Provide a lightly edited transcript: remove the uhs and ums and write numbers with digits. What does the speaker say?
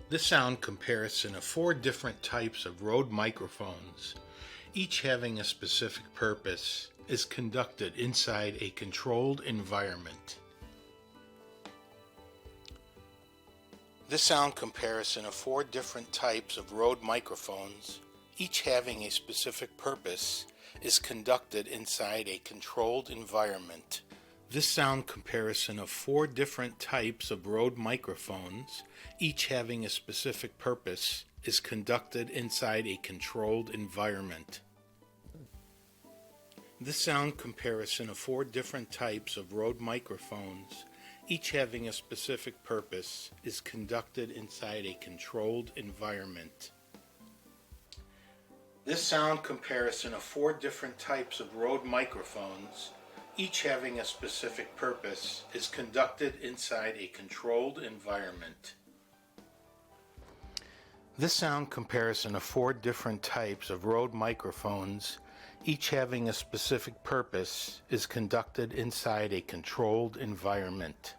This sound comparison of four different types of Rode microphones, each having a specific purpose, is conducted inside a controlled environment. This sound comparison of four different types of Rode microphones, each having a specific purpose, is conducted inside a controlled environment. This sound comparison of four different types of Rode microphones, each having a specific purpose, is conducted inside a controlled environment. This sound comparison of four different types of Rode microphones, each having a specific purpose, is conducted inside a controlled environment. This sound comparison of four different types of Rode microphones, each having a specific purpose, is conducted inside a controlled environment. This sound comparison of four different types of Rode microphones, each having a specific purpose, is conducted inside a controlled environment.